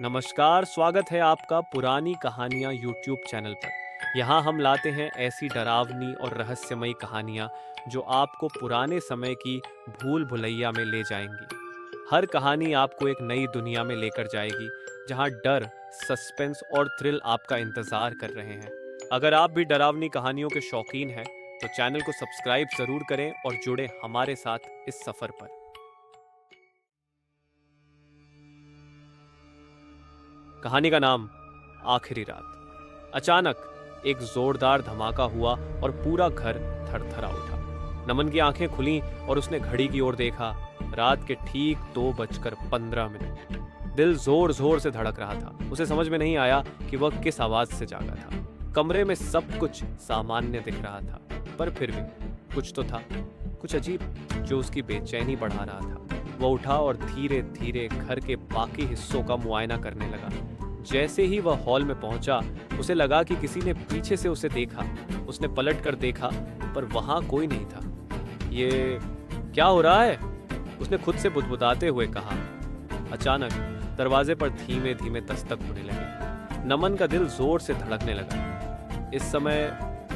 नमस्कार, स्वागत है आपका पुरानी कहानियाँ यूट्यूब चैनल पर। यहाँ हम लाते हैं ऐसी डरावनी और रहस्यमयी कहानियाँ जो आपको पुराने समय की भूल भुलैया में ले जाएंगी। हर कहानी आपको एक नई दुनिया में लेकर जाएगी, जहाँ डर, सस्पेंस और थ्रिल आपका इंतजार कर रहे हैं। अगर आप भी डरावनी कहानियों के शौकीन हैं, तो चैनल को सब्सक्राइब जरूर करें और जुड़े हमारे साथ इस सफर पर। कहानी का नाम आखिरी रात। अचानक एक जोरदार धमाका हुआ और पूरा घर थरथरा उठा। नमन की आंखें खुलीं और उसने घड़ी की ओर देखा। रात के ठीक 2:15। दिल जोर जोर से धड़क रहा था। उसे समझ में नहीं आया कि वह किस आवाज से जागा था। कमरे में सब कुछ सामान्य दिख रहा था, पर फिर भी कुछ तो था, कुछ अजीब, जो उसकी बेचैनी बढ़ा रहा था। वह उठा और धीरे धीरे घर के बाकी हिस्सों का मुआयना करने लगा। जैसे ही वह हॉल में पहुंचा, उसे लगा कि किसी ने पीछे से उसे देखा। उसने पलट कर देखा, पर वहां कोई नहीं था। ये क्या हो रहा है? उसने खुद से बुदबुदाते हुए कहा। अचानक दरवाजे पर धीमे धीमे दस्तक होने लगी। नमन का दिल जोर से धड़कने लगा। इस समय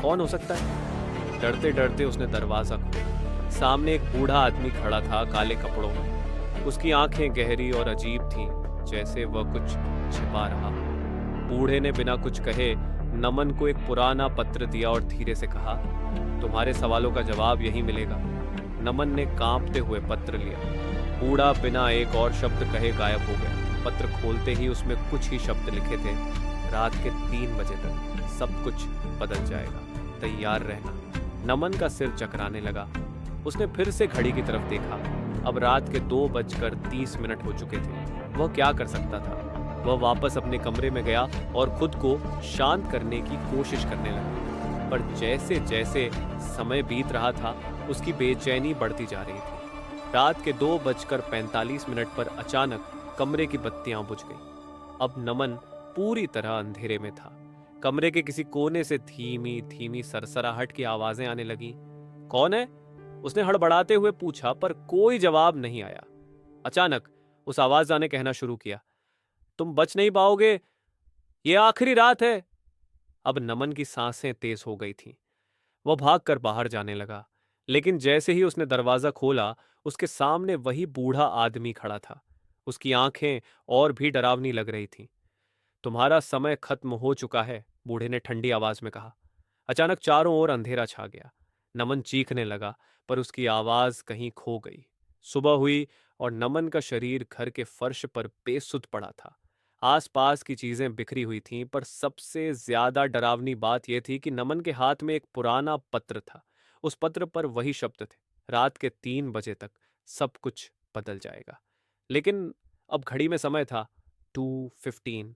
कौन हो सकता है? डरते डरते उसने दरवाजा खोला। सामने एक बूढ़ा आदमी खड़ा था, काले कपड़ों में। उसकी आंखें गहरी और अजीब थीं, जैसे वह कुछ छिपा रहा। बूढ़े ने बिना कुछ कहे नमन को एक पुराना पत्र दिया और धीरे से कहा, तुम्हारे सवालों का जवाब यहीं मिलेगा। नमन ने कांपते हुए पत्र लिया। बूढ़ा बिना एक और शब्द कहे गायब हो गया। पत्र खोलते ही उसमें कुछ ही शब्द लिखे थे। रात के 3 बजे तक सब कुछ बदल जाएगा, तैयार रहना। नमन का सिर चकराने लगा। उसने फिर से घड़ी की तरफ देखा। अब रात के 2:30 हो चुके थे। वह क्या कर सकता था? वह वापस अपने कमरे में गया और खुद को शांत करने की कोशिश करने लगा। पर जैसे जैसे समय बीत रहा था, उसकी बेचैनी बढ़ती जा रही थी। रात के 2:45 पर अचानक कमरे की बत्तियां बुझ गईं। अब नमन पूरी तरह अंधेरे में था। कमरे के किसी कोने से धीमी धीमी सरसराहट की आवाजें आने लगीं। कौन है? उसने हड़बड़ाते हुए पूछा, पर कोई जवाब नहीं आया। अचानक उस आवाज ने कहना शुरू किया, तुम बच नहीं पाओगे, ये आखिरी रात है। अब नमन की सांसें तेज हो गई थीं। वह भागकर बाहर जाने लगा, लेकिन जैसे ही उसने दरवाजा खोला, उसके सामने वही बूढ़ा आदमी खड़ा था। उसकी आंखें और भी डरावनी लग रही थीं। तुम्हारा समय खत्म हो चुका है, बूढ़े ने ठंडी आवाज में कहा। अचानक चारों ओर अंधेरा छा गया। नमन चीखने लगा, पर उसकी आवाज कहीं खो गई। सुबह हुई और नमन का शरीर घर के फर्श पर बेसुध पड़ा था। आसपास की चीजें बिखरी हुई थीं, पर सबसे ज्यादा डरावनी बात यह थी कि नमन के हाथ में एक पुराना पत्र था। उस पत्र पर वही शब्द थे, रात के 3 बजे तक सब कुछ बदल जाएगा। लेकिन अब घड़ी में समय था 2:15।